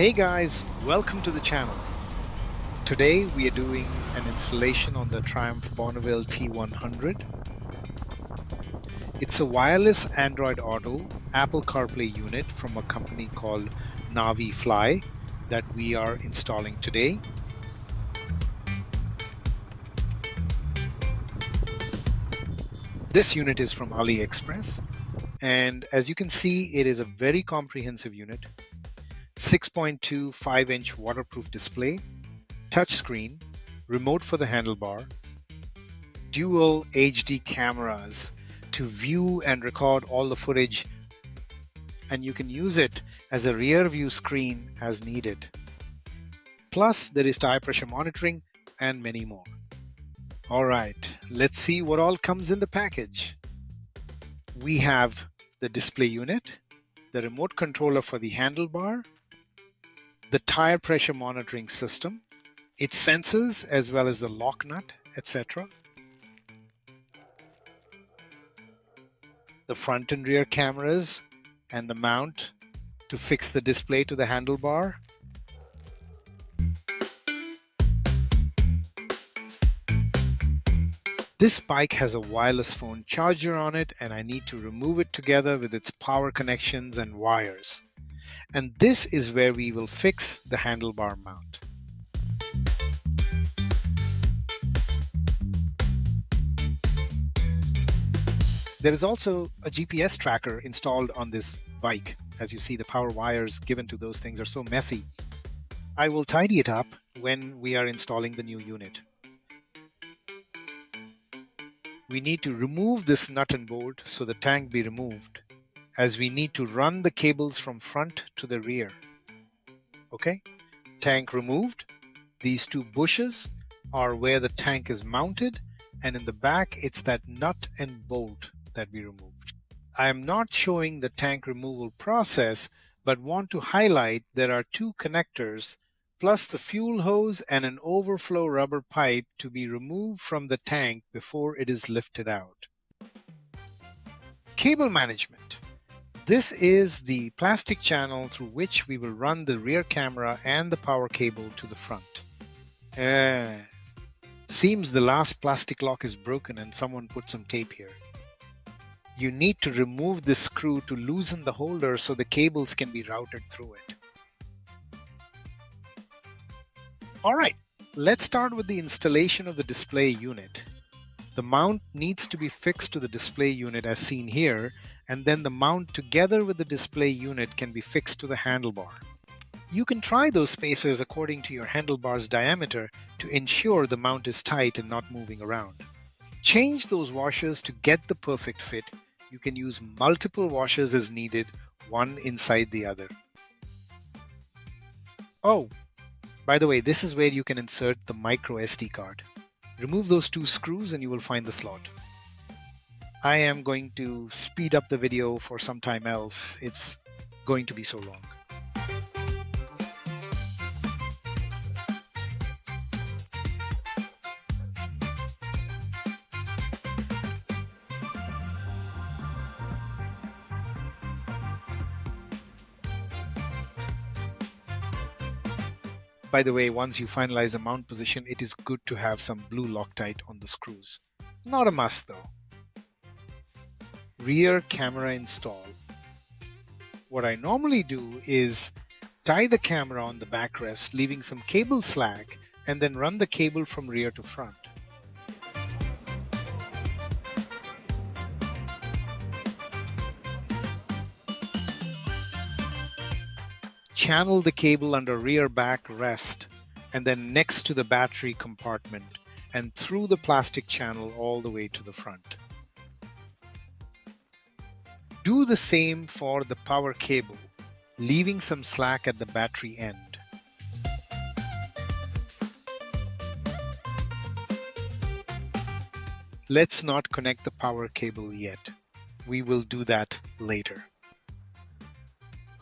Hey guys, welcome to the channel. Today we are doing an installation on the Triumph Bonneville T100. It's a wireless Android Auto Apple CarPlay unit from a company called Navifly that we are installing today. This unit is from AliExpress, and as you can see, it is a very comprehensive unit. 6.2 5-inch waterproof display, touchscreen, remote for the handlebar, dual HD cameras to view and record all the footage, and you can use it as a rear view screen as needed. Plus, there is tire pressure monitoring and many more. All right, let's see what all comes in the package. We have the display unit, the remote controller for the handlebar, the tire pressure monitoring system, its sensors as well as the lock nut, etc. The front and rear cameras and the mount to fix the display to the handlebar. This bike has a wireless phone charger on it, and I need to remove it together with its power connections and wires. And this is where we will fix the handlebar mount. There is also a GPS tracker installed on this bike. As you see, the power wires given to those things are so messy. I will tidy it up when we are installing the new unit. We need to remove this nut and bolt so the tank be removed, as we need to run the cables from front to the rear. Okay, tank removed. These two bushes are where the tank is mounted, and in the back it's that nut and bolt that we removed. I am not showing the tank removal process, but want to highlight there are two connectors plus the fuel hose and an overflow rubber pipe to be removed from the tank before it is lifted out. Cable management. This is the plastic channel through which we will run the rear camera and the power cable to the front. Seems the last plastic lock is broken and someone put some tape here. You need to remove this screw to loosen the holder so the cables can be routed through it. Alright, let's start with the installation of the display unit. The mount needs to be fixed to the display unit as seen here, and then the mount together with the display unit can be fixed to the handlebar. You can try those spacers according to your handlebar's diameter to ensure the mount is tight and not moving around. Change those washers to get the perfect fit. You can use multiple washers as needed, one inside the other. Oh, by the way, this is where you can insert the micro SD card. Remove those two screws and you will find the slot. I am going to speed up the video for some time else. It's going to be so long. By the way, once you finalize the mount position, it is good to have some blue Loctite on the screws. Not a must though. Rear camera install. What I normally do is tie the camera on the backrest, leaving some cable slack, and then run the cable from rear to front. Channel the cable under rear backrest and then next to the battery compartment and through the plastic channel all the way to the front. Do the same for the power cable, leaving some slack at the battery end. Let's not connect the power cable yet. We will do that later.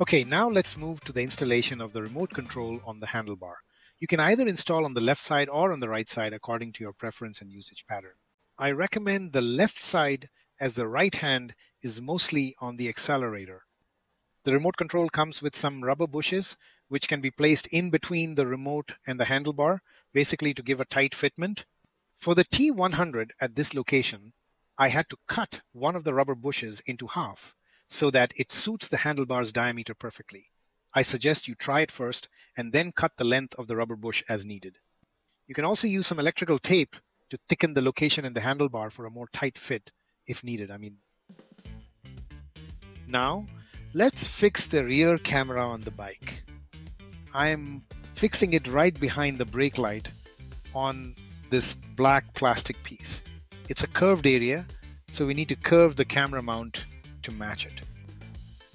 Okay, now let's move to the installation of the remote control on the handlebar. You can either install on the left side or on the right side according to your preference and usage pattern. I recommend the left side as the right hand is mostly on the accelerator. The remote control comes with some rubber bushes which can be placed in between the remote and the handlebar, basically to give a tight fitment. For the T100 at this location, I had to cut one of the rubber bushes into half so that it suits the handlebar's diameter perfectly. I suggest you try it first and then cut the length of the rubber bush as needed. You can also use some electrical tape to thicken the location in the handlebar for a more tight fit if needed. Now, let's fix the rear camera on the bike. I'm fixing it right behind the brake light on this black plastic piece. It's a curved area, so we need to curve the camera mount to match it.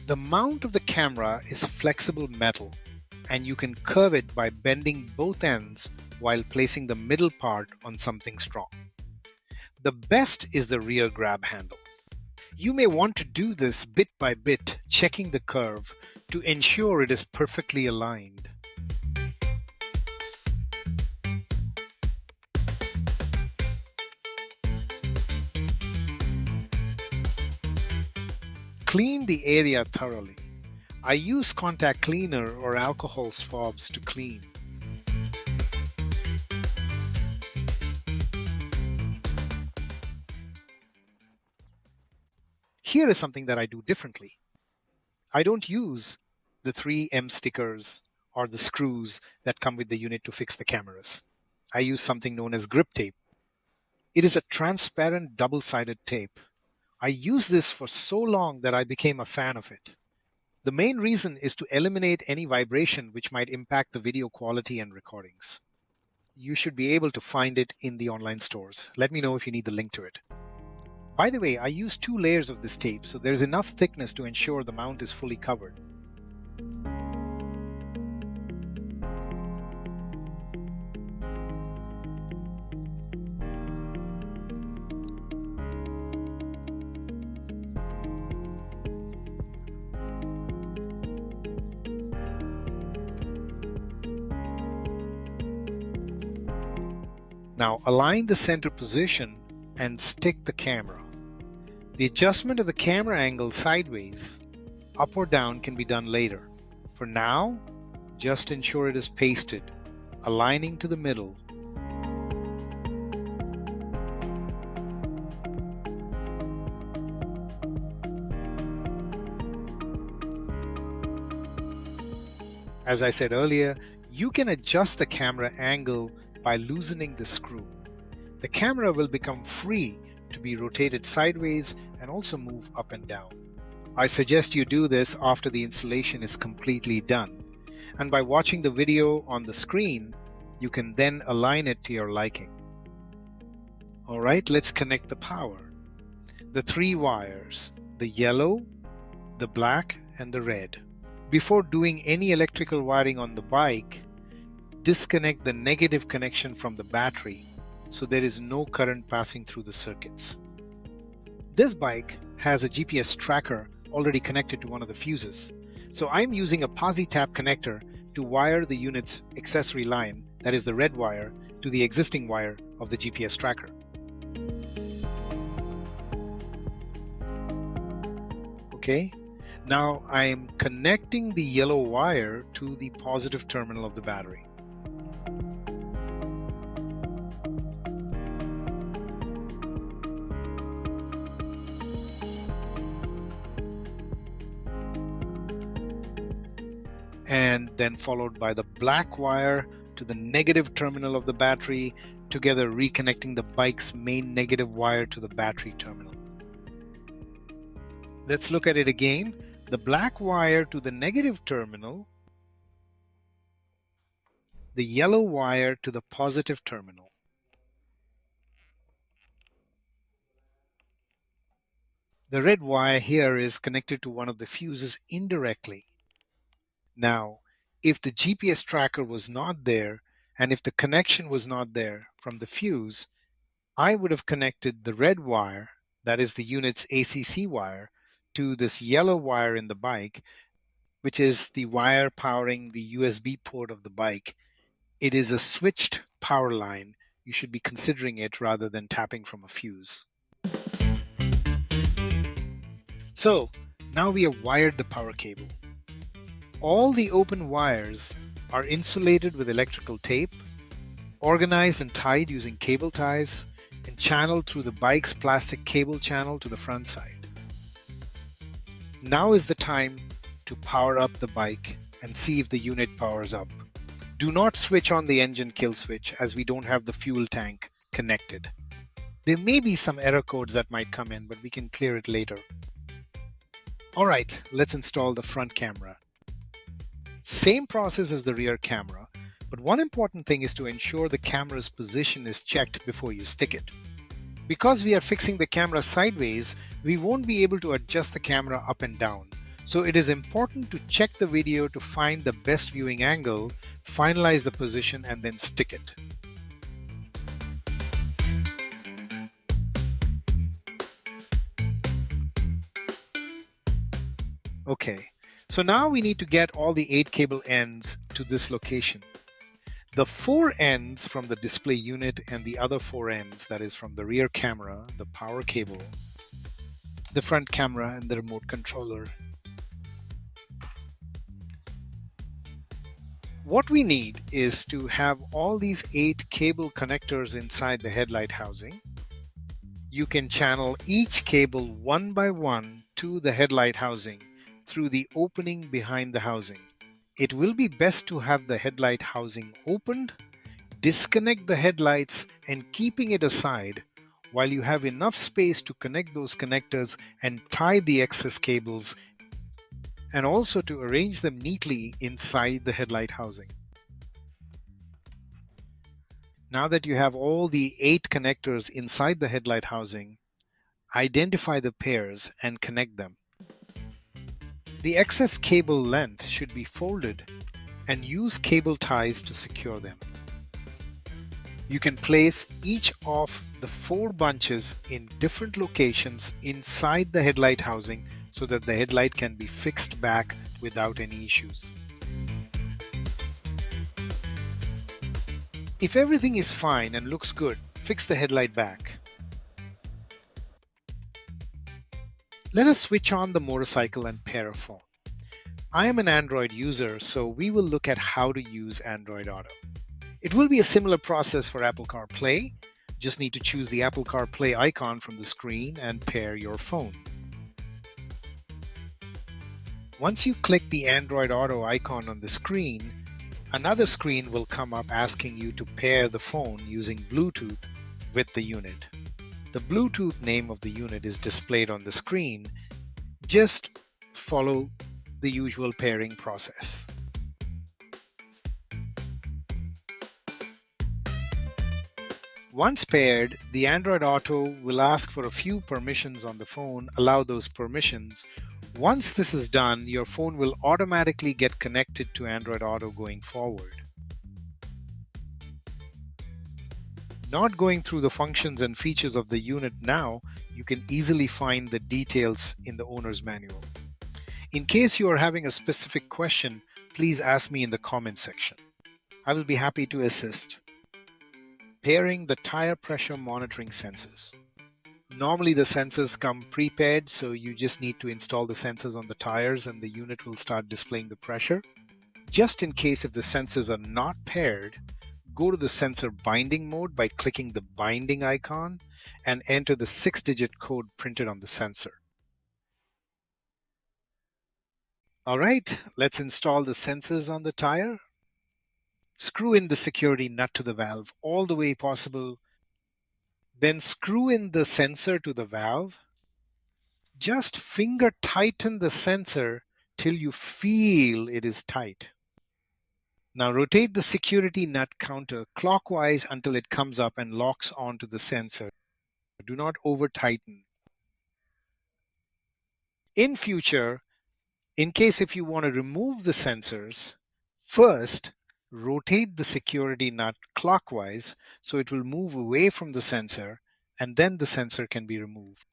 The mount of the camera is flexible metal, and you can curve it by bending both ends while placing the middle part on something strong. The best is the rear grab handle. You may want to do this bit by bit, checking the curve to ensure it is perfectly aligned. Clean the area thoroughly. I use contact cleaner or alcohol swabs to clean. Here is something that I do differently. I don't use the 3M stickers or the screws that come with the unit to fix the cameras. I use something known as grip tape. It is a transparent double-sided tape. I used this for so long that I became a fan of it. The main reason is to eliminate any vibration which might impact the video quality and recordings. You should be able to find it in the online stores. Let me know if you need the link to it. By the way, I use 2 layers of this tape, so there's enough thickness to ensure the mount is fully covered. Now align the center position and stick the camera. The adjustment of the camera angle sideways, up or down, can be done later. For now, just ensure it is pasted, aligning to the middle. As I said earlier, you can adjust the camera angle by loosening the screw. The camera will become free to be rotated sideways and also move up and down. I suggest you do this after the installation is completely done. And by watching the video on the screen, you can then align it to your liking. Alright, let's connect the power. The 3 wires, the yellow, the black, and the red. Before doing any electrical wiring on the bike, disconnect the negative connection from the battery so there is no current passing through the circuits. This bike has a GPS tracker already connected to one of the fuses, so I'm using a posi-tap connector to wire the unit's accessory line, that is the red wire, to the existing wire of the GPS tracker. Okay, now I am connecting the yellow wire to the positive terminal of the battery. And then followed by the black wire to the negative terminal of the battery, together reconnecting the bike's main negative wire to the battery terminal. Let's look at it again. The black wire to the negative terminal, the yellow wire to the positive terminal. The red wire here is connected to one of the fuses indirectly. Now, if the GPS tracker was not there, and if the connection was not there from the fuse, I would have connected the red wire, that is the unit's ACC wire, to this yellow wire in the bike, which is the wire powering the USB port of the bike. It is a switched power line. You should be considering it rather than tapping from a fuse. So now we have wired the power cable. All the open wires are insulated with electrical tape, organized and tied using cable ties, and channeled through the bike's plastic cable channel to the front side. Now is the time to power up the bike and see if the unit powers up. Do not switch on the engine kill switch as we don't have the fuel tank connected. There may be some error codes that might come in, but we can clear it later. Alright, let's install the front camera. Same process as the rear camera, but one important thing is to ensure the camera's position is checked before you stick it. Because we are fixing the camera sideways, we won't be able to adjust the camera up and down. So it is important to check the video to find the best viewing angle, finalize the position, and then stick it. Okay, so now we need to get all the 8 cable ends to this location. The 4 ends from the display unit and the other 4 ends, that is from the rear camera, the power cable, the front camera, and the remote controller. What we need is to have all these 8 cable connectors inside the headlight housing. You can channel each cable one by one to the headlight housing through the opening behind the housing. It will be best to have the headlight housing opened, disconnect the headlights, and keeping it aside while you have enough space to connect those connectors and tie the excess cables, and also to arrange them neatly inside the headlight housing. Now that you have all the 8 connectors inside the headlight housing, identify the pairs and connect them. The excess cable length should be folded and use cable ties to secure them. You can place each of the 4 bunches in different locations inside the headlight housing so that the headlight can be fixed back without any issues. If everything is fine and looks good, fix the headlight back. Let us switch on the motorcycle and pair a phone. I am an Android user, so we will look at how to use Android Auto. It will be a similar process for Apple CarPlay. Just need to choose the Apple CarPlay icon from the screen and pair your phone. Once you click the Android Auto icon on the screen, another screen will come up asking you to pair the phone using Bluetooth with the unit. The Bluetooth name of the unit is displayed on the screen. Just follow the usual pairing process. Once paired, the Android Auto will ask for a few permissions on the phone. Allow those permissions. Once this is done, your phone will automatically get connected to Android Auto going forward. Not going through the functions and features of the unit now, you can easily find the details in the owner's manual. In case you are having a specific question, please ask me in the comment section. I will be happy to assist. Pairing the tire pressure monitoring sensors. Normally the sensors come pre-paired, so you just need to install the sensors on the tires and the unit will start displaying the pressure. Just in case if the sensors are not paired, go to the sensor binding mode by clicking the binding icon and enter the 6-digit code printed on the sensor. Alright, let's install the sensors on the tire. Screw in the security nut to the valve all the way possible. Then screw in the sensor to the valve. Just finger tighten the sensor till you feel it is tight. Now rotate the security nut counter clockwise until it comes up and locks onto the sensor. Do not over tighten. In future, in case if you want to remove the sensors, first rotate the security nut clockwise so it will move away from the sensor and then the sensor can be removed.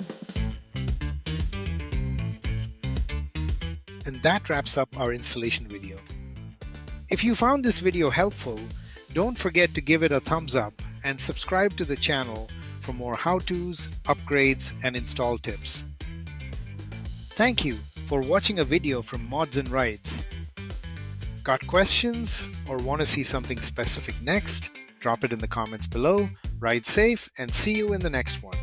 And that wraps up our installation video. If you found this video helpful, don't forget to give it a thumbs up and subscribe to the channel for more how-tos, upgrades, and install tips. Thank you for watching a video from Mods and Rides. Got questions or want to see something specific next? Drop it in the comments below. Ride safe and see you in the next one.